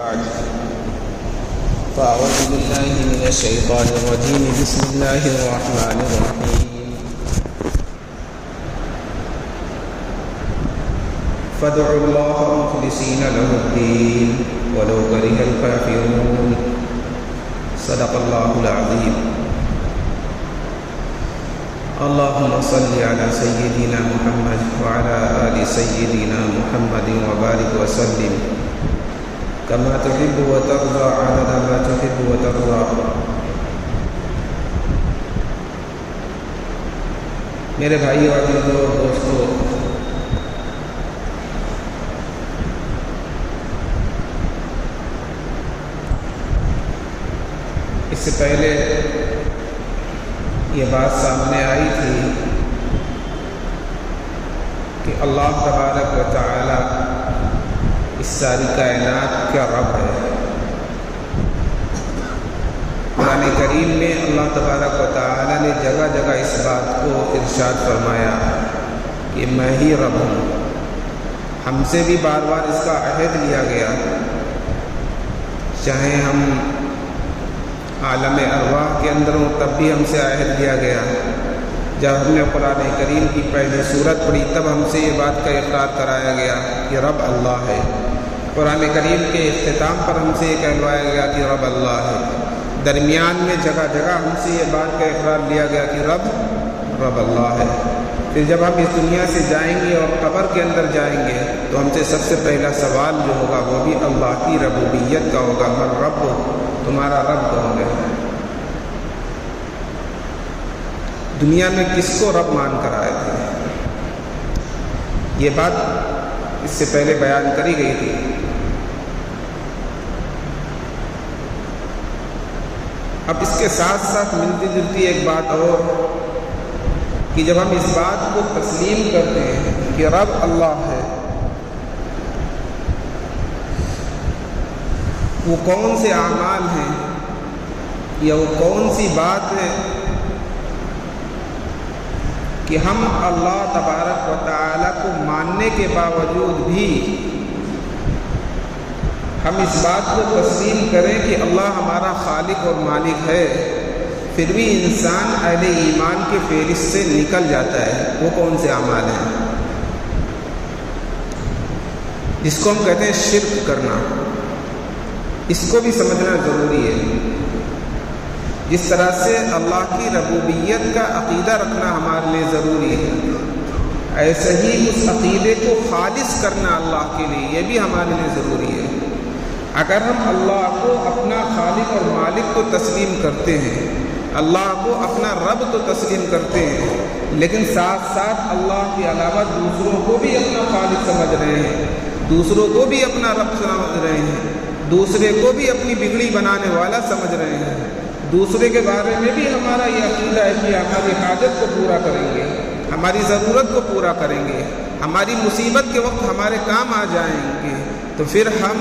بعد فأعوذ بالله من الشيطان الرجيم بسم الله الرحمن الرحيم فادعوا الله مخلصين له الدين ولو كره الكافرون صدق الله العظيم اللهم صل على سيدنا محمد وعلى آل سيدنا محمد وبارك وسلم كما تحب وترضى عدد ما تحب وترضى. میرے بھائیو اور دوستو، اس سے پہلے یہ بات سامنے آئی تھی کہ اللہ تبارک و تعالی اس ساری کائنات کا رب ہے. قرآن کریم میں اللہ تبارک و تعالی نے جگہ جگہ اس بات کو ارشاد فرمایا کہ میں ہی رب ہوں. ہم سے بھی بار بار اس کا عہد لیا گیا، چاہے ہم عالم ارواح کے اندر ہوں تب بھی ہم سے عہد لیا گیا. جب ہم نے قرآن کریم کی پہلی سورت پڑھی تب ہم سے یہ بات کا اقرار کرایا گیا کہ رب اللہ ہے. قرآن کریم کے اختتام پر ہم سے یہ کہلوایا گیا کہ رب اللہ ہے. درمیان میں جگہ جگہ ہم سے یہ بات کا اقرار لیا گیا کہ رب اللہ ہے. پھر جب ہم اس دنیا سے جائیں گے اور قبر کے اندر جائیں گے تو ہم سے سب سے پہلا سوال جو ہوگا وہ بھی اللہ کی ربوبیت کا ہوگا. من رب، تمہارا رب کون ہے؟ دنیا میں کس کو رب مان کر آئے تھے؟ یہ بات اس سے پہلے بیان کری گئی تھی. اب اس کے ساتھ ساتھ ملتی جلتی ایک بات اور کہ جب ہم اس بات کو تسلیم کرتے ہیں کہ رب اللہ ہے، وہ کون سے اعمال ہیں یا وہ کون سی بات ہے کہ ہم اللہ تبارک و تعالی کو ماننے کے باوجود بھی ہم اس بات کو تسلیم کریں کہ اللہ ہمارا خالق اور مالک ہے، پھر بھی انسان اہل ایمان کے فہرست سے نکل جاتا ہے. وہ کون سے اعمال ہیں جس کو ہم کہتے ہیں شرک کرنا؟ اس کو بھی سمجھنا ضروری ہے. جس طرح سے اللہ کی ربوبیت کا عقیدہ رکھنا ہمارے لیے ضروری ہے، ایسے ہی اس عقیدے کو خالص کرنا اللہ کے لیے یہ بھی ہمارے لیے ضروری ہے. اگر ہم اللہ کو اپنا خالق اور مالک کو تسلیم کرتے ہیں، اللہ کو اپنا رب تو تسلیم کرتے ہیں، لیکن ساتھ ساتھ اللہ کے علاوہ دوسروں کو بھی اپنا خالق سمجھ رہے ہیں، دوسروں کو بھی اپنا رب سمجھ رہے ہیں، دوسرے کو بھی اپنی بگڑی بنانے والا سمجھ رہے ہیں، دوسرے کے بارے میں بھی ہمارا یہ عقیدہ ہے کہ ہماری حاجت کو پورا کریں گے، ہماری ضرورت کو پورا کریں گے، ہماری مصیبت کے وقت ہمارے کام آ جائیں گے، تو پھر ہم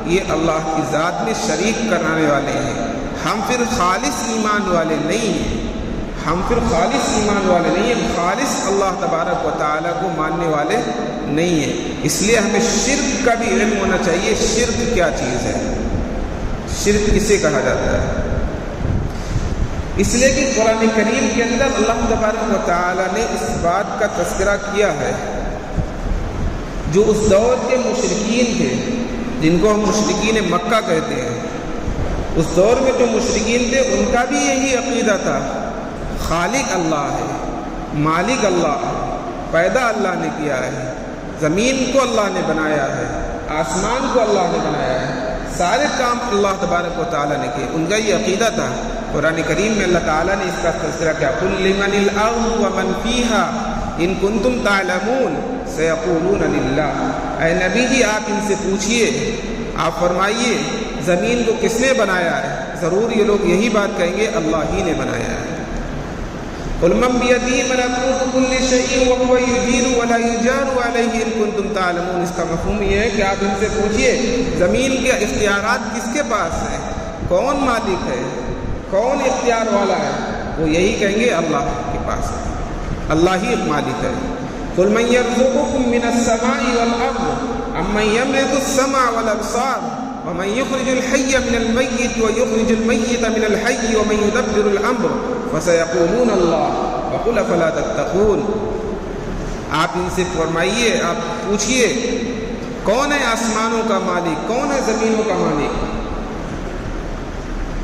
یہ اللہ کی ذات میں شریک کرانے والے ہیں. ہم پھر خالص ایمان والے نہیں ہیں، خالص اللہ تبارک و تعالیٰ کو ماننے والے نہیں ہیں. اس لیے ہمیں شرک کا بھی علم ہونا چاہیے. شرک کیا چیز ہے؟ شرک کسے کہا جاتا ہے؟ اس لیے کہ قرآن کریم کے اندر اللہ تبارک و تعالیٰ نے اس بات کا تذکرہ کیا ہے. جو اس دور کے مشرکین تھے، جن کو ہم مشرکین مکہ کہتے ہیں، اس دور میں جو مشرکین تھے ان کا بھی یہی عقیدہ تھا، خالق اللہ ہے، مالک اللہ ہے، پیدا اللہ نے کیا ہے، زمین کو اللہ نے بنایا ہے، آسمان کو اللہ نے بنایا ہے، سارے کام اللہ تبارک و تعالیٰ نے کیے. ان کا یہ عقیدہ تھا. قرآن کریم میں اللہ تعالیٰ نے اس کا تذکرہ کیا، قُلْ لِمَنِ الْأَرْضُ وَمَنْ فِيهَا إِن كُنتُمْ تَعْلَمُونَ سَيَقُولُونَ لِلَّهِ. اے نبی جی آپ ان سے پوچھئے، آپ فرمائیے زمین کو کس نے بنایا ہے؟ ضرور یہ لوگ یہی بات کہیں گے اللہ ہی نے بنایا ہے. قُلْ مَنْ بِيَدِهِ مَلَكُوتُ كُلِّ شَيْءٍ وَهُوَ يُجِيرُ وَلَا يُجَارُ عَلَيْهِ إِن كُنتُمْ تَعْلَمُونَ. اس کا مفہوم یہ ہے کہ آپ ان سے پوچھئے زمین کے اختیارات کس کے پاس ہیں، کون مالک ہے، کون اختیار والا ہے؟ وہ یہی کہیں گے اللہ کے پاس ہے، اللہ ہی مالک ہے. قُلْ مَنْ يَرْزُقُكُم مِّنَ السَّمَاءِ وَالْأَرْضِ أَمَّن يَمْلِكُ السَّمْعَ وَالْأَبْصَارَ ومن يخرج الحي من الميت ويخرج الميت من الحي ومن يدبر الامر فسيقولون الله فقل افلا تتقون. آپ ان سے فرمائیے، آپ پوچھئے کون ہے آسمانوں کا مالک، کون ہے زمینوں کا مالک،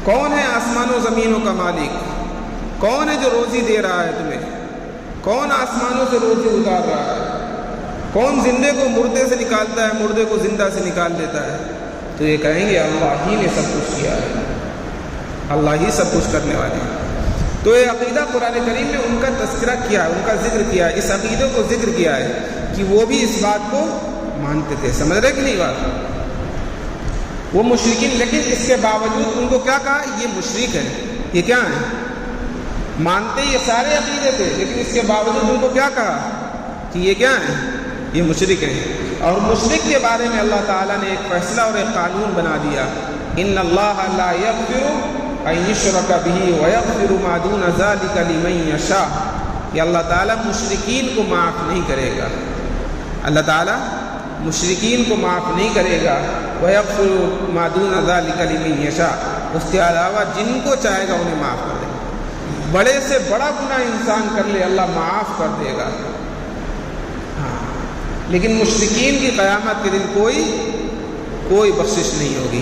کون ہے آسمانوں زمینوں کا مالک، کون ہے جو روزی دے رہا ہے تمہیں، کون آسمانوں سے روزی اتار رہا ہے، کون زندے کو مردے سے نکالتا ہے، مردے کو زندہ سے نکال دیتا ہے. تو یہ کہیں گے اللہ ہی نے سب کچھ کیا ہے، اللہ ہی سب کچھ کرنے والے ہیں. تو یہ عقیدہ قرآن کریم نے ان کا تذکرہ کیا ہے، ان کا ذکر کیا ہے، اس عقیدے کو ذکر کیا ہے کہ وہ بھی اس بات کو مانتے تھے. سمجھ رہے کہ نہیں بات؟ وہ مشرکین، لیکن اس کے باوجود ان کو کیا کہا؟ یہ مشرک ہے. یہ کیا ہے؟ مانتے یہ سارے عقیدے تھے، لیکن اس کے باوجود ان کو کیا کہا کہ یہ کیا ہے؟ یہ مشرک ہیں. اور مشرک کے بارے میں اللہ تعالیٰ نے ایک فیصلہ اور ایک قانون بنا دیا، ان اللہ لا یغفر ان یشرک بہ ویغفر ما دون ذلک لمن یشاء. کہ اللہ تعالیٰ مشرکین کو معاف نہیں کرے گا، اللہ تعالیٰ مشرکین کو معاف نہیں کرے گا. ویغفر ما دون ذلک لمن یشاء، اس کے علاوہ جن کو چاہے گا انہیں معاف کر دے گا. بڑے سے بڑا گناہ انسان کر لے اللہ معاف کر دے گا. لیکن مشرکین کی قیامت کے دن کوئی بخشش نہیں ہوگی.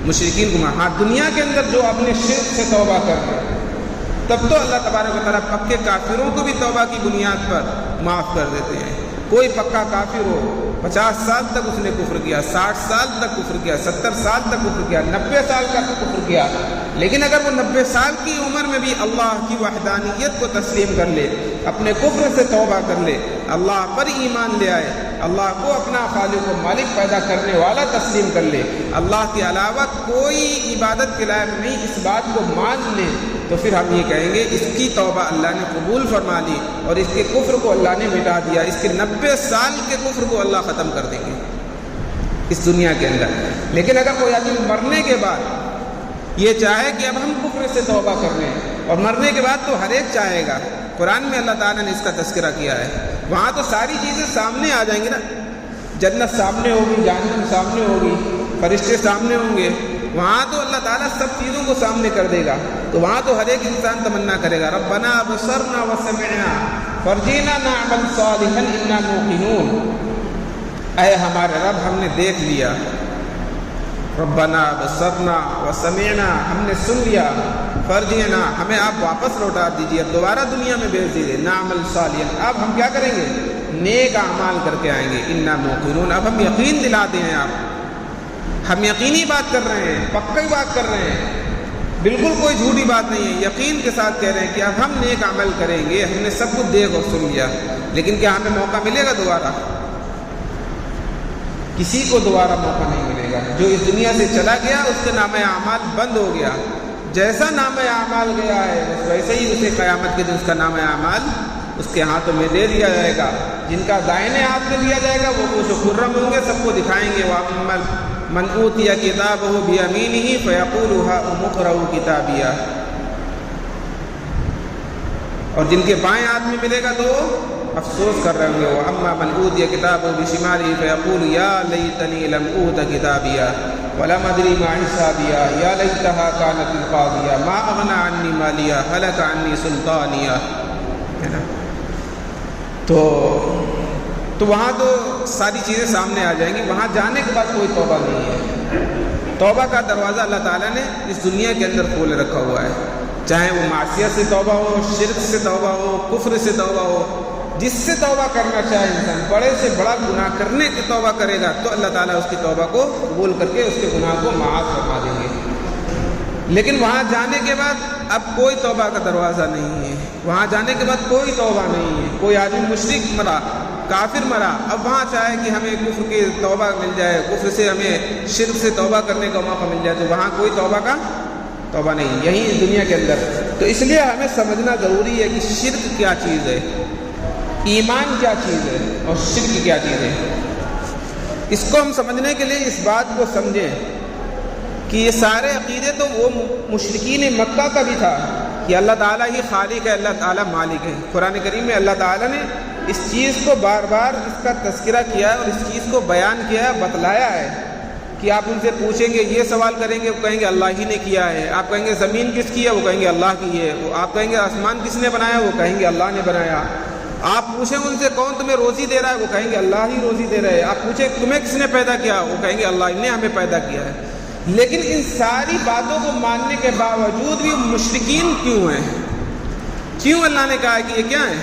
مشرکین کو ہاں دنیا کے اندر جو اپنے شرک سے توبہ کر لے تب تو اللہ تبارک و تعالیٰ پکے کافروں کو بھی توبہ کی بنیاد پر معاف کر دیتے ہیں. کوئی پکا کافر ہو، 50 سال تک اس نے کفر کیا، 60 سال تک کفر کیا، 70 سال تک کفر کیا، 90 سال تک کفر کیا، لیکن اگر وہ 90 سال کی عمر میں بھی اللہ کی وحدانیت کو تسلیم کر لے، اپنے کفر سے توبہ کر لے، اللہ پر ایمان لے آئے، اللہ کو اپنا خالق و مالک پیدا کرنے والا تسلیم کر لے، اللہ کے علاوہ کوئی عبادت کے لائق نہیں، اس بات کو مان لے، تو پھر ہم یہ کہیں گے اس کی توبہ اللہ نے قبول فرما لی اور اس کے کفر کو اللہ نے مٹا دیا. اس کے 90 سال کے کفر کو اللہ ختم کر دیں گے اس دنیا کے اندر. لیکن اگر کوئی آدمی مرنے کے بعد یہ چاہے کہ اب ہم کفر سے توبہ کر لیں، اور مرنے کے بعد تو ہر ایک چاہے گا. قرآن میں اللہ تعالیٰ نے اس کا تذکرہ کیا ہے. وہاں تو ساری چیزیں سامنے آ جائیں گی نا، جنت سامنے ہوگی، جہنم سامنے ہوگی، فرشتے سامنے ہوں گے. وہاں تو اللہ تعالیٰ سب چیزوں کو سامنے کر دے گا. تو وہاں تو ہر ایک انسان تمنا کرے گا ربنا ابصرنا وسمعنا فرجعنا نعمل صالحا انا موقنون. اے ہمارے رب ہم نے دیکھ لیا، ربنا ابصرنا وسمعنا ہم نے سن لیا، فرجعنا ہمیں آپ واپس لوٹا دیجیے، اب دوبارہ دنیا میں بھیج دیجیے، نعمل صالحا اب ہم کیا کریں گے؟ نیک اعمال کر کے آئیں گے. انا موقنون اب ہم یقین دلاتے ہیں، ہم یقینی بات کر رہے ہیں، پکی بات کر رہے ہیں، بالکل کوئی جھوٹی بات نہیں ہے. یقین کے ساتھ کہہ رہے ہیں کہ اب ہم نیک عمل کریں گے، ہم نے سب کچھ دیکھ اور سن لیا. لیکن کیا ہمیں موقع ملے گا دوبارہ؟ کسی کو دوبارہ موقع نہیں ملے گا. جو اس دنیا سے چلا گیا اس کے نامہ اعمال بند ہو گیا. جیسا نامہ اعمال گیا ہے ویسے ہی اسے قیامت کے دن اس کا نامہ اعمال اس کے ہاتھوں میں دے دیا جائے گا. جن کا دائنے ہاتھ میں دیا جائے گا وہ خوش و خرم ہوں گے، سب کو دکھائیں گے. من اوتي كتابه بيمينه فيقول هاؤم اقرءوا كتابيه. اور جن کے بائیں ہاتھ میں ملے گا تو افسوس کر رہے ہوں گے. واما من اوتي كتابه بشماله فيقول يا ليتني لم اوت كتابيه ولم ادري ما حسابيه يا ليتها كانت القاضيه ما اغنى عني ماليه هلك عني سلطانيه. تو وہاں تو ساری چیزیں سامنے آ جائیں گی. وہاں جانے کے بعد کوئی توبہ نہیں ہے. توبہ کا دروازہ اللہ تعالیٰ نے اس دنیا کے اندر کھولے رکھا ہوا ہے. چاہے وہ معصیت سے توبہ ہو، شرک سے توبہ ہو، کفر سے توبہ ہو، جس سے توبہ کرنا چاہے انسان، بڑے سے بڑا گناہ کرنے کی توبہ کرے گا تو اللہ تعالیٰ اس کی توبہ کو قبول کر کے اس کے گناہ کو معاف فرما دیں گے. لیکن وہاں جانے کے بعد اب کوئی توبہ کا دروازہ نہیں ہے. وہاں جانے کے بعد کوئی توبہ نہیں ہے. کوئی آدمی مشرک مرا، کافر مرا، اب وہاں چاہے کہ ہمیں کفر کی توبہ مل جائے، کفر سے ہمیں شرک سے توبہ کرنے کا موقع مل جائے، تو وہاں کوئی توبہ نہیں، یہیں دنیا کے اندر. تو اس لیے ہمیں سمجھنا ضروری ہے کہ شرک کیا چیز ہے، ایمان کیا چیز ہے اور شرک کیا چیز ہے. اس کو ہم سمجھنے کے لیے اس بات کو سمجھیں کہ یہ سارے عقیدے تو وہ مشرکین مکہ کا بھی تھا کہ اللہ تعالیٰ ہی خالق ہے، اللہ تعالیٰ مالک ہے. قرآن کریم میں اللہ تعالیٰ نے اس چیز کو بار بار اس کا تذکرہ کیا ہے اور اس چیز کو بیان کیا ہے، بتلایا ہے کہ کہ آپ ان سے پوچھیں گے، یہ سوال کریں گے، وہ کہیں گے اللہ ہی نے کیا ہے. آپ کہیں گے زمین کس کی ہے، وہ کہیں گے اللہ کی ہے. آپ کہیں گے آسمان کس نے بنایا، وہ کہیں گے اللہ نے بنایا. آپ پوچھیں ان سے کون تمہیں روزی دے رہا ہے، وہ کہیں گے اللہ ہی روزی دے رہا ہے. آپ پوچھیں تمہیں کس نے پیدا کیا، وہ کہیں گے اللہ نے ہمیں پیدا کیا ہے. لیکن ان ساری باتوں کو ماننے کے باوجود بھی مشرکین کیوں ہیں؟ کیوں اللہ نے کہا کہ یہ کیا ہے،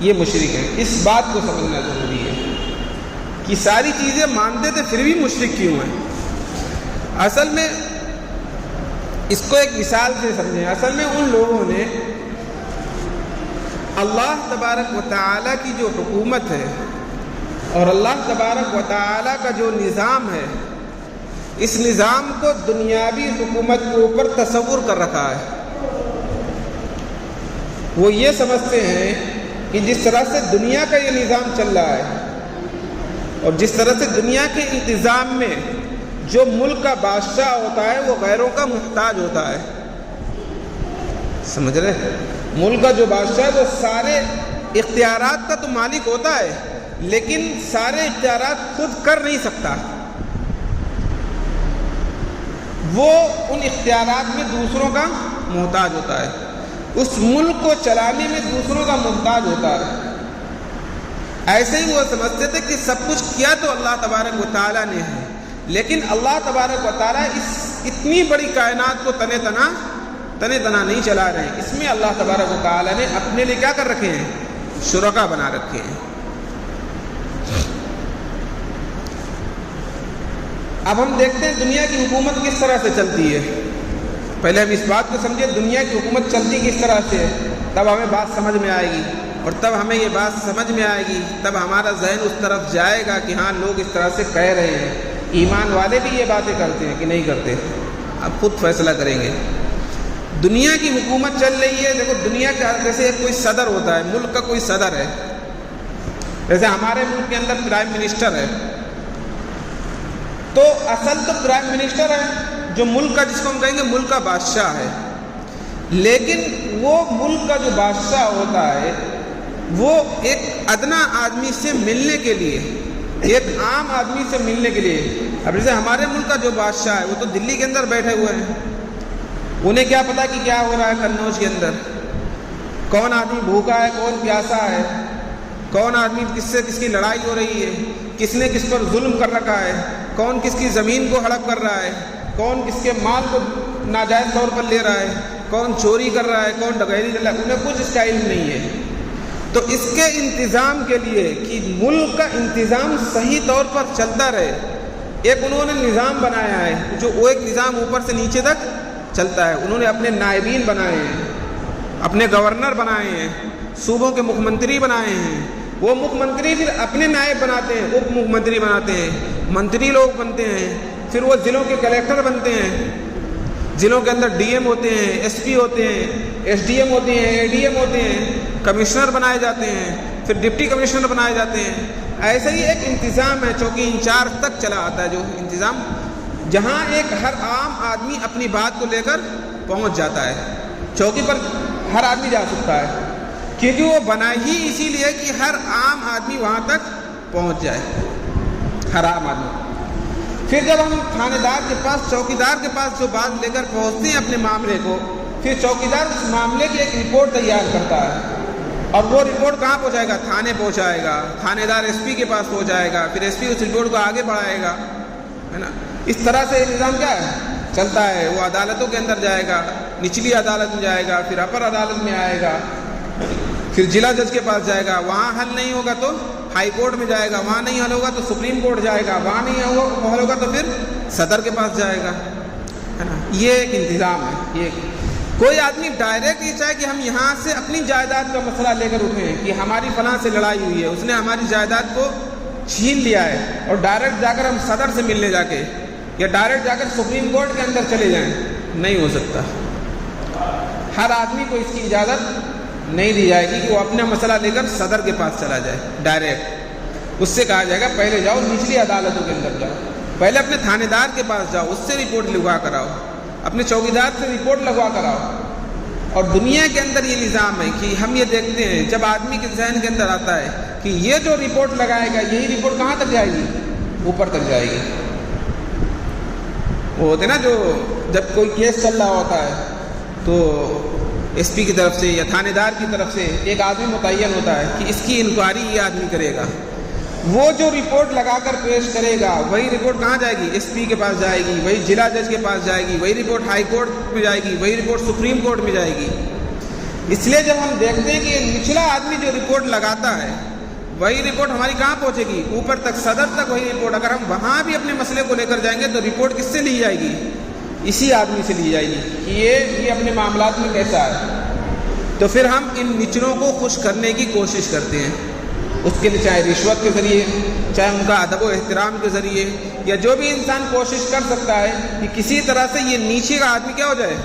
یہ مشرک ہیں؟ اس بات کو سمجھنا ضروری ہے کہ ساری چیزیں مانتے تھے پھر بھی مشرک کیوں ہیں. اصل میں اس کو ایک مثال سے سمجھیں. اصل میں ان لوگوں نے اللہ تبارک و تعالیٰ کی جو حکومت ہے اور اللہ تبارک و تعالیٰ کا جو نظام ہے، اس نظام کو دنیاوی حکومت کے اوپر تصور کر رکھا ہے. وہ یہ سمجھتے ہیں کہ جس طرح سے دنیا کا یہ نظام چل رہا ہے اور جس طرح سے دنیا کے انتظام میں جو ملک کا بادشاہ ہوتا ہے وہ غیروں کا محتاج ہوتا ہے. سمجھ رہے؟ ملک کا جو بادشاہ ہے وہ سارے اختیارات کا تو مالک ہوتا ہے، لیکن سارے اختیارات خود کر نہیں سکتا. وہ ان اختیارات میں دوسروں کا محتاج ہوتا ہے. اس ملک کو چلانے میں دوسروں کا محتاج ہوتا ہے. ایسے ہی وہ سمجھتے تھے کہ سب کچھ کیا تو اللہ تبارک و تعالیٰ نے ہے، لیکن اللہ تبارک و تعالیٰ اس اتنی بڑی کائنات کو تنے تنا نہیں چلا رہے ہیں. اس میں اللہ تبارک و تعالیٰ نے اپنے لیے کیا کر رکھے ہیں؟ شرکا بنا رکھے ہیں. اب ہم دیکھتے ہیں دنیا کی حکومت کس طرح سے چلتی ہے. پہلے ہم اس بات کو سمجھے دنیا کی حکومت چلتی کس طرح سے ہے، تب ہمیں بات سمجھ میں آئے گی. اور تب ہمیں یہ بات سمجھ میں آئے گی، تب ہمارا ذہن اس طرف جائے گا کہ ہاں لوگ اس طرح سے کہہ رہے ہیں. ایمان والے بھی یہ باتیں کرتے ہیں کہ نہیں کرتے، اب خود فیصلہ کریں گے. دنیا کی حکومت چل رہی ہے. دیکھو دنیا کا جیسے کوئی صدر ہوتا ہے، ملک کا کوئی صدر ہے. جیسے ہمارے ملک کے اندر پرائم منسٹر ہے، تو اصل تو پرائم منسٹر ہے جو ملک کا، جس کو ہم کہیں گے ملک کا بادشاہ ہے. لیکن وہ ملک کا جو بادشاہ ہوتا ہے وہ ایک ادنا آدمی سے ملنے کے لیے، ایک عام آدمی سے ملنے کے لیے، اب جیسے ہمارے ملک کا جو بادشاہ ہے وہ تو دلی کے اندر بیٹھے ہوئے ہیں. انہیں کیا پتا کہ کیا ہو رہا ہے قنوج کے اندر، کون آدمی بھوکا ہے، کون پیاسا ہے، کون آدمی کس سے کس کی لڑائی ہو رہی ہے، کس نے کس پر ظلم کر رکھا ہے، کون کس کی زمین کو ہڑپ کر رہا ہے، کون کس کے مال کو ناجائز طور پر لے رہا ہے، کون چوری کر رہا ہے، کون ڈکیتی کر رہا ہے. انہیں کچھ اس کا علم نہیں ہے. تو اس کے انتظام کے لیے کہ ملک کا انتظام صحیح طور پر چلتا رہے، ایک انہوں نے نظام بنایا ہے جو وہ ایک نظام اوپر سے نیچے تک چلتا ہے. انہوں نے اپنے نائبین بنائے ہیں، اپنے گورنر بنائے ہیں، صوبوں کے مکھ منتری بنائے ہیں. وہ مکھ منتری پھر اپنے نائب بناتے ہیں، اپ مکھ منتری بناتے ہیں، منتری لوگ بنتے ہیں. پھر وہ ضلعوں کے کلیکٹر بنتے ہیں، ضلعوں کے اندر ڈی ایم ہوتے ہیں، ایس پی ہوتے ہیں، ایس ڈی ایم ہوتے ہیں، اے ڈی ایم ہوتے ہیں، کمشنر بنائے جاتے ہیں، پھر ڈپٹی کمشنر بنائے جاتے ہیں. ایسا ہی ایک انتظام ہے چوکی انچارج تک چلا آتا ہے، جو انتظام جہاں ایک ہر عام آدمی اپنی بات کو لے کر پہنچ جاتا ہے. چوکی پر ہر آدمی جا سکتا ہے کیونکہ وہ بنا ہی اسی لیے کہ ہر عام آدمی وہاں تک پہنچ جائے، ہر عام آدمی. پھر جب ہم تھانے دار کے پاس، چوکیدار کے پاس جو بات لے کر پہنچتے ہیں اپنے معاملے کو، پھر چوکیدار اس معاملے کی ایک رپورٹ تیار کرتا ہے اور وہ رپورٹ کہاں پہنچائے گا؟ تھانے پہنچائے گا. تھانے دار ایس پی کے پاس پہنچائے گا، پھر ایس پی اس رپورٹ کو آگے بڑھائے گا، ہے نا. اس طرح سے نظام کیا ہے چلتا ہے. وہ عدالتوں کے اندر جائے گا، نچلی عدالت میں جائے گا، پھر اپر عدالت میں آئے گا، پھر ضلع جج کے پاس جائے گا. وہاں حل نہیں ہوگا تو ہائی کورٹ میں جائے گا، وہاں نہیں حل ہوگا تو سپریم کورٹ جائے گا، وہاں نہیں حل ہوگا تو پھر صدر کے پاس جائے گا، ہے نا. یہ ایک انتظام ہے. یہ کوئی آدمی ڈائریکٹ یہ چاہے کہ ہم یہاں سے اپنی جائیداد کا مسئلہ لے کر اٹھیں کہ ہماری فلاں سے لڑائی ہوئی ہے، اس نے ہماری جائیداد کو چھین لیا ہے، اور ڈائریکٹ جا کر ہم صدر سے ملنے جا کے یا ڈائریکٹ جا کر سپریم کورٹ کے اندر چلے جائیں، نہیں ہو سکتا. ہر آدمی کو اس کی اجازت نہیں دی جائے گی کہ وہ اپنا مسئلہ لے کر صدر کے پاس چلا جائے ڈائریکٹ. اس سے کہا جائے گا پہلے جاؤ نچلی عدالتوں کے اندر جاؤ، پہلے اپنے تھانے دار کے پاس جاؤ، اس سے رپورٹ لگوا کر آؤ، اپنے چوکیدار سے رپورٹ لگوا کر آؤ. اور دنیا کے اندر یہ نظام ہے کہ ہم یہ دیکھتے ہیں جب آدمی کے ذہن کے اندر آتا ہے کہ یہ جو رپورٹ لگائے گا یہی رپورٹ کہاں تک جائے گی؟ اوپر تک جائے گی. وہ ہوتے نا جو جب کوئی کیس چل رہا ہوتا ہے تو ایس پی کی طرف سے یا تھانے دار کی طرف سے ایک آدمی متعین ہوتا ہے کہ اس کی انکوائری یہ آدمی کرے گا. وہ جو رپورٹ لگا کر پیش کرے گا وہی رپورٹ کہاں جائے گی؟ ایس پی کے پاس جائے گی, وہی ضلع جج کے پاس جائے گی, وہی رپورٹ ہائی کورٹ میں جائے گی, وہی رپورٹ سپریم کورٹ میں جائے گی. اس لیے جب ہم دیکھتے ہیں کہ نچلا آدمی جو رپورٹ لگاتا ہے وہی رپورٹ ہماری کہاں پہنچے گی؟ اوپر تک, صدر تک وہی رپورٹ. اگر ہم وہاں بھی اپنے مسئلے کو لے کر جائیں گے تو رپورٹ کس سے لی جائے گی؟ اسی آدمی سے لی جائے گی کہ یہ اپنے معاملات میں کیسا ہے. تو پھر ہم ان نچلوں کو خوش کرنے کی کوشش کرتے ہیں, اس کے لیے چاہے رشوت کے ذریعے, چاہے ان کا ادب و احترام کے ذریعے, یا جو بھی انسان کوشش کر سکتا ہے کہ کسی طرح سے یہ نیچے کا آدمی کیا ہو جائے,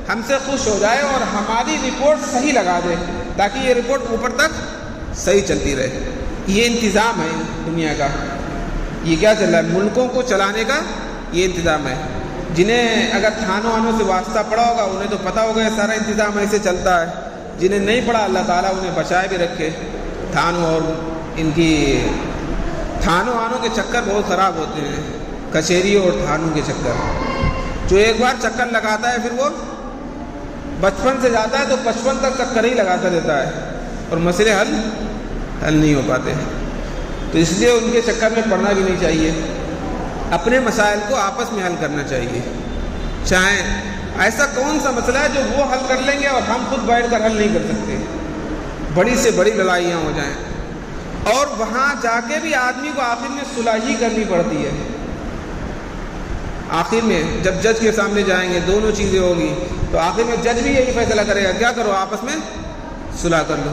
ہم سے خوش ہو جائے اور ہماری رپورٹ صحیح لگا دے تاکہ یہ رپورٹ اوپر تک صحیح چلتی رہے. یہ انتظام ہے دنیا کا. یہ کیا چل رہا ہے؟ ملکوں کو چلانے کا یہ انتظام ہے. جنہیں اگر تھانوں وانوں سے واسطہ پڑا ہوگا انہیں تو پتہ ہوگا یہ سارا انتظام ایسے چلتا ہے. جنہیں نہیں پڑا اللہ تعالیٰ انہیں بچائے بھی رکھے. تھانوں اور ان کی تھانوں وانوں کے چکر بہت خراب ہوتے ہیں, کچہریوں اور تھانوں کے چکر. جو ایک بار چکر لگاتا ہے پھر وہ بچپن سے جاتا ہے تو 55 تک چکر ہی لگاتا رہتا ہے اور مسئلے حل نہیں ہو پاتے. تو اس لیے ان کے چکر میں پڑنا بھی نہیں چاہیے. اپنے مسائل کو آپس میں حل کرنا چاہیے. چاہے ایسا کون سا مسئلہ ہے جو وہ حل کر لیں گے اور ہم خود بیٹھ کر حل نہیں کر سکتے. بڑی سے بڑی لڑائیاں ہو جائیں اور وہاں جا کے بھی آدمی کو آخر میں صلح ہی کرنی پڑتی ہے. آخر میں جب جج کے سامنے جائیں گے دونوں چیزیں ہوگی تو آخر میں جج بھی یہی فیصلہ کرے گا کیا کرو آپس میں صلح کر لو.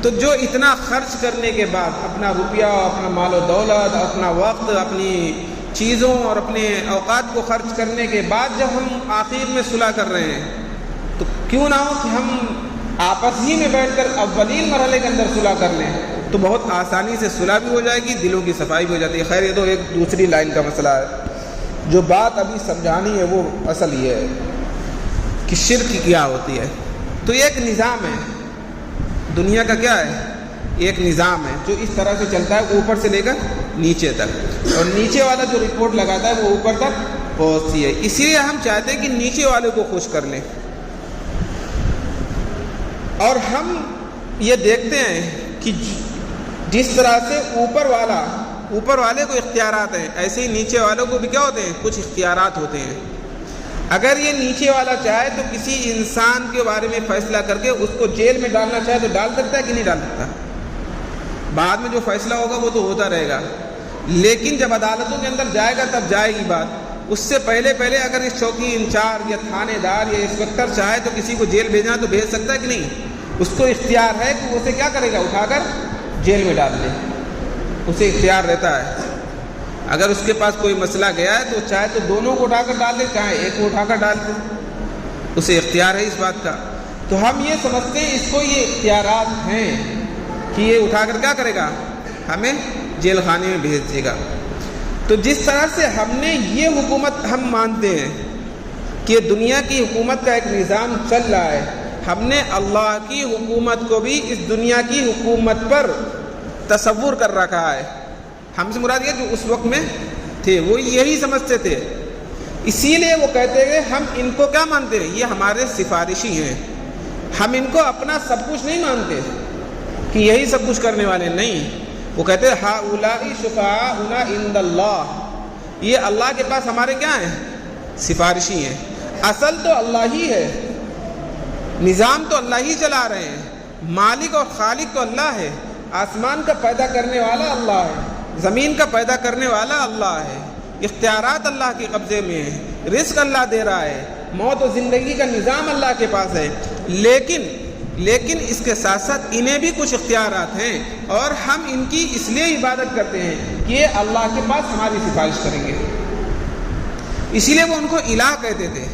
تو جو اتنا خرچ کرنے کے بعد اپنا روپیہ, اپنا مال و دولت, اپنا وقت, اپنی چیزوں اور اپنے اوقات کو خرچ کرنے کے بعد جب ہم آخر میں صلح کر رہے ہیں تو کیوں نہ ہو کہ ہم آپس ہی میں بیٹھ کر اولین مرحلے کے اندر صلح کر لیں تو بہت آسانی سے صلح بھی ہو جائے گی, دلوں کی صفائی بھی ہو جاتی ہے. خیر یہ تو ایک دوسری لائن کا مسئلہ ہے. جو بات ابھی سمجھانی ہے وہ اصل یہ ہے کہ شرک کیا ہوتی ہے. تو یہ ایک نظام ہے دنیا کا. کیا ہے؟ ایک نظام ہے جو اس طرح سے چلتا ہے اوپر سے لے کر نیچے تک, اور نیچے والا جو رپورٹ لگاتا ہے وہ اوپر تک پہنچتی ہے. اسی لیے ہم چاہتے ہیں کہ نیچے والے کو خوش کر لیں. اور ہم یہ دیکھتے ہیں کہ جس طرح سے اوپر والے کو اختیارات ہیں ایسے ہی نیچے والوں کو بھی کیا ہوتے ہیں, کچھ اختیارات ہوتے ہیں. اگر یہ نیچے والا چاہے تو کسی انسان کے بارے میں فیصلہ کر کے اس کو جیل میں ڈالنا چاہے تو ڈال سکتا ہے کہ نہیں ڈال سکتا؟ بعد میں جو فیصلہ ہوگا وہ تو ہوتا رہے گا, لیکن جب عدالتوں کے اندر جائے گا تب جائے گی بات. اس سے پہلے اگر اس چوکی انچارج یا تھانے دار یا انسپکٹر چاہے تو کسی کو جیل بھیجنا تو بھیج سکتا ہے کہ نہیں؟ اس کو اختیار ہے کہ اسے کیا کرے گا, اٹھا کر جیل میں ڈال دے. اسے اختیار رہتا ہے. اگر اس کے پاس کوئی مسئلہ گیا ہے تو چاہے تو دونوں کو اٹھا کر ڈال دے, چاہے ایک کو اٹھا کر ڈال دے, اسے اختیار ہے اس بات کا. تو ہم یہ سمجھتے ہیں اس کو یہ اختیارات ہیں کہ یہ اٹھا کر کیا کرے گا, ہمیں جیل خانے میں بھیج دے گا. تو جس طرح سے ہم نے یہ حکومت ہم مانتے ہیں کہ دنیا کی حکومت کا ایک نظام چل رہا ہے, ہم نے اللہ کی حکومت کو بھی اس دنیا کی حکومت پر تصور کر رکھا ہے. ہم سے مراد یہ جو اس وقت میں تھے وہ یہی سمجھتے تھے. اسی لیے وہ کہتے ہیں کہ ہم ان کو کیا مانتے ہیں, یہ ہمارے سفارشی ہیں, ہم ان کو اپنا سب کچھ نہیں مانتے کہ یہی سب کچھ کرنے والے نہیں. وہ کہتے ہیں ہؤلاء شفعاؤنا عند اللہ, یہ اللہ کے پاس ہمارے کیا ہیں, سفارشی ہیں. اصل تو اللہ ہی ہے, نظام تو اللہ ہی چلا رہے ہیں, مالک اور خالق تو اللہ ہے. آسمان کا پیدا کرنے والا اللہ ہے, زمین کا پیدا کرنے والا اللہ ہے, اختیارات اللہ کے قبضے میں ہیں, رزق اللہ دے رہا ہے, موت و زندگی کا نظام اللہ کے پاس ہے. لیکن اس کے ساتھ ساتھ انہیں بھی کچھ اختیارات ہیں اور ہم ان کی اس لیے عبادت کرتے ہیں کہ یہ اللہ کے پاس ہماری سفارش کریں گے. اسی لیے وہ ان کو الہ کہتے تھے,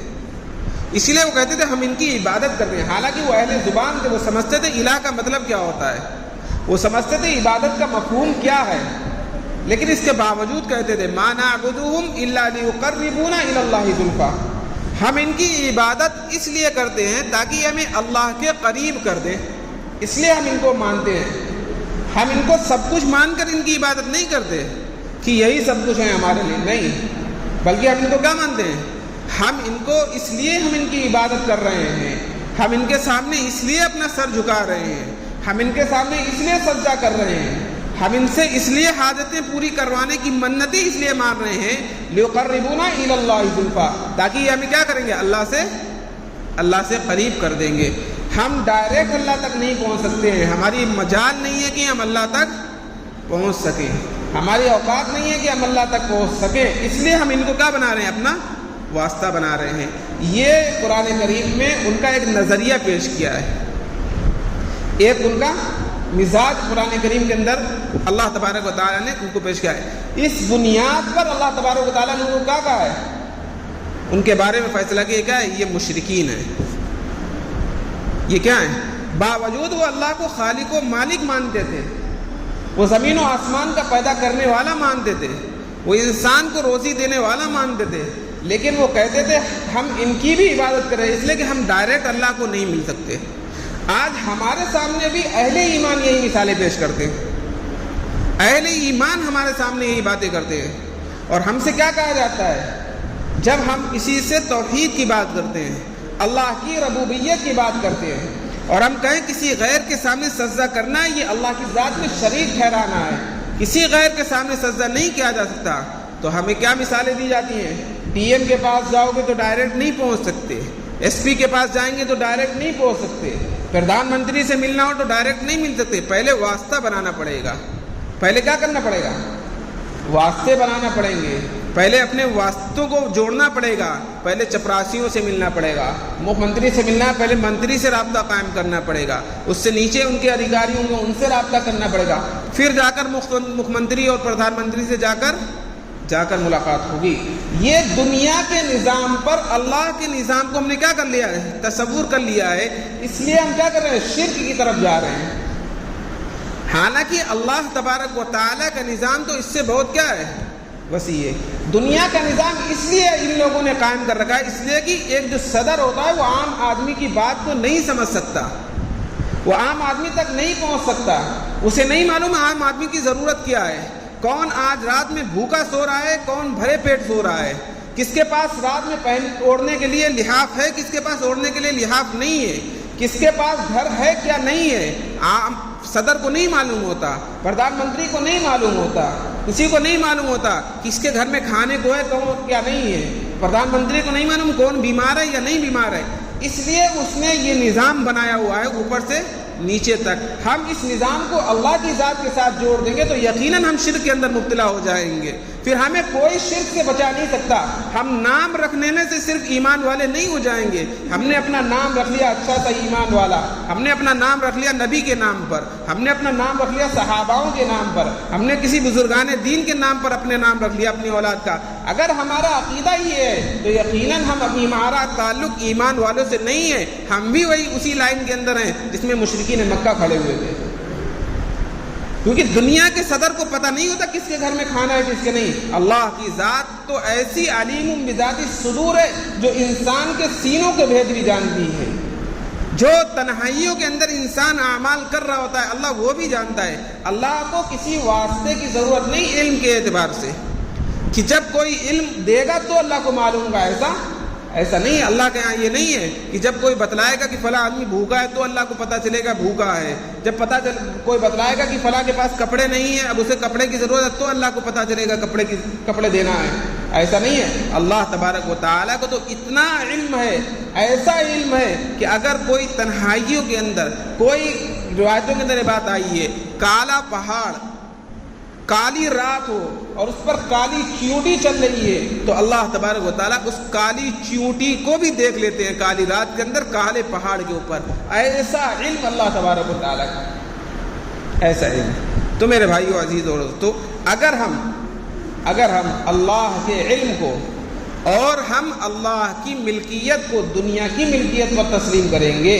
اسی لیے وہ کہتے تھے ہم ان کی عبادت کرتے ہیں. حالانکہ وہ اہل زبان تھے, وہ سمجھتے تھے الہ کا مطلب کیا ہوتا ہے, وہ سمجھتے تھے عبادت کا مفہوم کیا ہے, لیکن اس کے باوجود کہتے تھے ما نعبدہم الا لیقربونا الی اللہ زلفیٰ, ہم ان کی عبادت اس لیے کرتے ہیں تاکہ ہمیں اللہ کے قریب کر دیں, اس لیے ہم ان کو مانتے ہیں. ہم ان کو سب کچھ مان کر ان کی عبادت نہیں کرتے کہ یہی سب کچھ ہے ہمارے لیے, نہیں, بلکہ ہم ان کو کیا مانتے ہیں, ہم ان کو اس لیے ہم ان کی عبادت کر رہے ہیں، ہم ان کے سامنے اس لیے اپنا سر جھکا رہے ہیں، ہم ان کے سامنے اس لیے سجدہ کر رہے ہیں، ہم ان سے اس لیے حاجتیں پوری کروانے کی منتیں اس لیے مار رہے ہیں لِيُقَرِّبُونَا إِلَى اللَّهِ زُلْفَىٰ، تاکہ یہ ہمیں کیا کریں گے، اللہ سے قریب کر دیں گے۔ ہم ڈائریکٹ اللہ تک نہیں پہنچ سکتے ہیں، ہماری مجال نہیں ہے کہ ہم اللہ تک پہنچ سکیں، ہماری اوقات نہیں ہے کہ ہم اللہ تک پہنچ سکیں، اس لیے ہم ان کو کیا بنا رہے ہیں، اپنا واسطہ بنا رہے ہیں۔ یہ قرآن کریم میں ان کا ایک نظریہ پیش کیا ہے، ایک ان کا مزاج قرآن کریم کے اندر اللہ تبارک و تعالیٰ نے ان کو پیش کیا ہے۔ اس بنیاد پر اللہ تبارک و تعالیٰ نے ان کو کیا کہا ہے، ان کے بارے میں فیصلہ کیا کیا ہے، یہ مشرکین ہیں، یہ کیا ہیں، باوجود وہ اللہ کو خالق و مالک مانتے تھے، وہ زمین و آسمان کا پیدا کرنے والا مانتے تھے، وہ انسان کو روزی دینے والا مانتے تھے، لیکن وہ کہتے تھے ہم ان کی بھی عبادت کریں، اس لیے کہ ہم ڈائریکٹ اللہ کو نہیں مل سکتے۔ آج ہمارے سامنے بھی اہل ایمان یہی مثالیں پیش کرتے ہیں، اہل ایمان ہمارے سامنے یہی باتیں کرتے ہیں، اور ہم سے کیا کہا جاتا ہے، جب ہم کسی سے توحید کی بات کرتے ہیں، اللہ کی ربوبیت کی بات کرتے ہیں، اور ہم کہیں کسی غیر کے سامنے سجدہ کرنا ہے، یہ اللہ کی ذات میں شریک ٹھہرانا ہے، کسی غیر کے سامنے سجدہ نہیں کیا جا سکتا، تو ہمیں کیا مثالیں دی جاتی ہیں، ٹی ایم کے پاس جاؤ گے تو ڈائریکٹ نہیں پہنچ سکتے، ایس پی کے پاس جائیں گے تو ڈائریکٹ نہیں پہنچ سکتے، پردھان منتری سے ملنا ہو تو ڈائریکٹ نہیں مل سکتے، پہلے واسطہ بنانا پڑے گا، پہلے کیا کرنا پڑے گا، واسطے بنانا پڑیں گے، پہلے اپنے واسطوں کو جوڑنا پڑے گا، پہلے چپراسیوں سے ملنا پڑے گا، مکھ منتری سے ملنا ہے پہلے منتری سے رابطہ قائم کرنا پڑے گا، اس سے نیچے ان کے ادھیکاری ہوں گے ان سے رابطہ کرنا پڑے گا، پھر جا کر مکھ منتری اور پردھان منتری سے جا کر ملاقات ہوگی۔ یہ دنیا کے نظام پر اللہ کے نظام کو ہم نے کیا کر لیا ہے، تصور کر لیا ہے، اس لیے ہم کیا کر رہے ہیں، شرک کی طرف جا رہے ہیں، حالانکہ اللہ تبارک و تعالیٰ کا نظام تو اس سے بہت کیا ہے، وسیع ہے۔ دنیا کا نظام اس لیے ان لوگوں نے قائم کر رکھا ہے، اس لیے کہ ایک جو صدر ہوتا ہے وہ عام آدمی کی بات کو نہیں سمجھ سکتا، وہ عام آدمی تک نہیں پہنچ سکتا، اسے نہیں معلوم عام آدمی کی ضرورت کیا ہے، کون آج رات میں بھوکا سو رہا ہے، کون بھرے پیٹ سو رہا ہے، کس کے پاس رات میں اوڑھنے کے لیے لحاف ہے، کس کے پاس اوڑھنے کے لیے لحاف نہیں ہے، کس کے پاس گھر ہے کیا نہیں ہے، عام صدر کو نہیں معلوم ہوتا، پردھان منتری کو نہیں معلوم ہوتا، کسی کو نہیں معلوم ہوتا کس کے گھر میں کھانے کو ہے کون کیا نہیں ہے، پردھان منتری کو نہیں معلوم کون بیمار ہے یا نہیں بیمار ہے، اس لیے اس نے یہ نظام بنایا ہوا ہے اوپر سے نیچے تک۔ ہم اس نظام کو اللہ کی ذات کے ساتھ جوڑ دیں گے تو یقیناً ہم شرک کے اندر مبتلا ہو جائیں گے، پھر ہمیں کوئی شرک سے بچا نہیں سکتا۔ ہم نام رکھنے میں سے صرف ایمان والے نہیں ہو جائیں گے، ہم نے اپنا نام رکھ لیا اچھا سا ایمان والا، ہم نے اپنا نام رکھ لیا نبی کے نام پر، ہم نے اپنا نام رکھ لیا صحاباؤں کے نام پر، ہم نے کسی بزرگان دین کے نام پر اپنے نام رکھ لیا اپنی اولاد کا۔ اگر ہمارا عقیدہ یہ ہے تو یقیناً ہمارا تعلق ایمان والوں سے نہیں ہے، ہم بھی وہی اسی لائن کے اندر ہیں جس میں مشرکین مکہ کھڑے ہوئے تھے، کیونکہ دنیا کے صدر کو پتہ نہیں ہوتا کس کے گھر میں کھانا ہے کس کے نہیں۔ اللہ کی ذات تو ایسی علیم بذات الصدور ہے جو انسان کے سینوں کے بھید بھی جانتی ہے، جو تنہائیوں کے اندر انسان اعمال کر رہا ہوتا ہے اللہ وہ بھی جانتا ہے۔ اللہ کو کسی واسطے کی ضرورت نہیں علم کے اعتبار سے کہ جب کوئی علم دے گا تو اللہ کو معلوم گا، ایسا نہیں ہے۔ اللہ کے یہاں یہ نہیں ہے کہ جب کوئی بتلائے گا کہ فلاں آدمی بھوکا ہے تو اللہ کو پتہ چلے گا بھوکا ہے، جب کوئی بتلائے گا کہ فلاں کے پاس کپڑے نہیں ہیں اب اسے کپڑے کی ضرورت ہے تو اللہ کو پتہ چلے گا کپڑے دینا ہے، ایسا نہیں ہے۔ اللہ تبارک و تعالیٰ کو تو اتنا علم ہے، ایسا علم ہے کہ اگر کوئی تنہائیوں کے اندر، کوئی روایتوں کے اندر یہ بات آئی ہے، کالا پہاڑ کالی رات ہو اور اس پر کالی چیونٹی چل رہی ہے تو اللہ تبارک و تعالیٰ اس کالی چیونٹی کو بھی دیکھ لیتے ہیں کالی رات کے اندر کالے پہاڑ کے اوپر۔ ایسا علم اللہ تبارک و تعالیٰ کا، ایسا علم۔ تو میرے بھائیو عزیز اور دوستو، اگر ہم اللہ کے علم کو اور ہم اللہ کی ملکیت کو دنیا کی ملکیت پر تسلیم کریں گے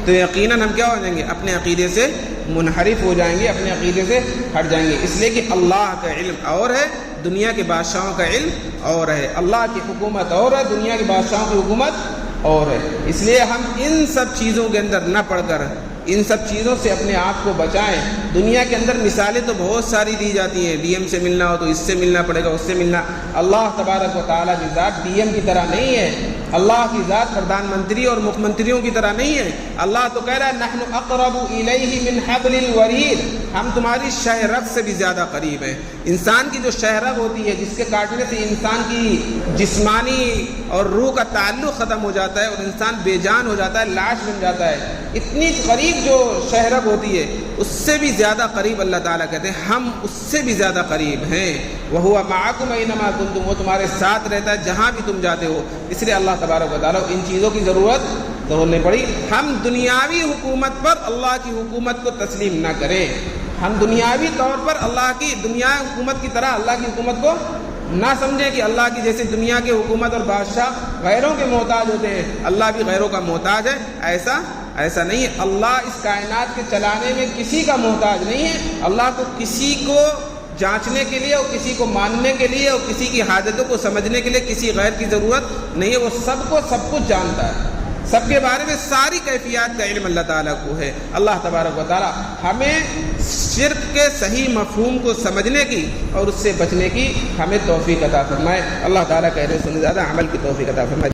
تو یقیناً ہم کیا ہو جائیں گے، اپنے عقیدے سے منحرف ہو جائیں گے، اپنے عقیدے سے ہٹ جائیں گے، اس لیے کہ اللہ کا علم اور ہے، دنیا کے بادشاہوں کا علم اور ہے، اللہ کی حکومت اور ہے، دنیا کے بادشاہوں کی حکومت اور ہے۔ اس لیے ہم ان سب چیزوں کے اندر نہ پڑھ کر ان سب چیزوں سے اپنے آپ کو بچائیں۔ دنیا کے اندر مثالیں تو بہت ساری دی جاتی ہیں، ڈی ایم سے ملنا ہو تو اس سے ملنا پڑے گا، اس سے ملنا۔ اللہ تبارک و تعالیٰ کی ذات ڈی ایم کی طرح نہیں ہے، اللہ کی ذات پردھان منتری اور مکھ منتریوں کی طرح نہیں ہے۔ اللہ تو کہہ رہا ہے نحن اقرب الیہ من حبل الورید، ہم تمہاری شہ رگ سے بھی زیادہ قریب ہیں۔ انسان کی جو شہ رگ ہوتی ہے، جس کے کاٹنے سے انسان کی جسمانی اور روح کا تعلق ختم ہو جاتا ہے اور انسان بے جان ہو جاتا ہے، لاش بن جاتا ہے، اتنی قریب جو شہ رگ ہوتی ہے اس سے بھی زیادہ قریب اللہ تعالیٰ کہتے ہیں ہم اس سے بھی زیادہ قریب ہیں۔ وَهُوَ مَعَكُمْ أَيْنَمَا كُنتُمْ، وہ تمہارے ساتھ رہتا ہے جہاں بھی تم جاتے ہو۔ اس لیے اللہ تبارک و تعالیٰ ان چیزوں کی ضرورت نہیں پڑی۔ ہم دنیاوی حکومت پر اللہ کی حکومت کو تسلیم نہ کریں، ہم دنیاوی طور پر اللہ کی دنیا حکومت کی طرح اللہ کی حکومت کو نہ سمجھیں کہ اللہ کی جیسے دنیا کے حکومت اور بادشاہ غیروں کے محتاج ہوتے ہیں، اللہ بھی غیروں کا محتاج ہے، ایسا نہیں ہے۔ اللہ اس کائنات کے چلانے میں کسی کا محتاج نہیں ہے۔ اللہ کو کسی کو جانچنے کے لیے اور کسی کو ماننے کے لیے اور کسی کی حاجتوں کو سمجھنے کے لیے کسی غیر کی ضرورت نہیں ہے۔ وہ سب کچھ جانتا ہے، سب کے بارے میں ساری کیفیات کا علم اللہ تعالیٰ کو ہے۔ اللہ تبارک و تعالیٰ ہمیں شرک کے صحیح مفہوم کو سمجھنے کی اور اس سے بچنے کی ہمیں توفیق عطا فرمائے۔ اللہ تعالیٰ کہہ رہے سننے زیادہ عمل کی توفیق عطا فرمائے۔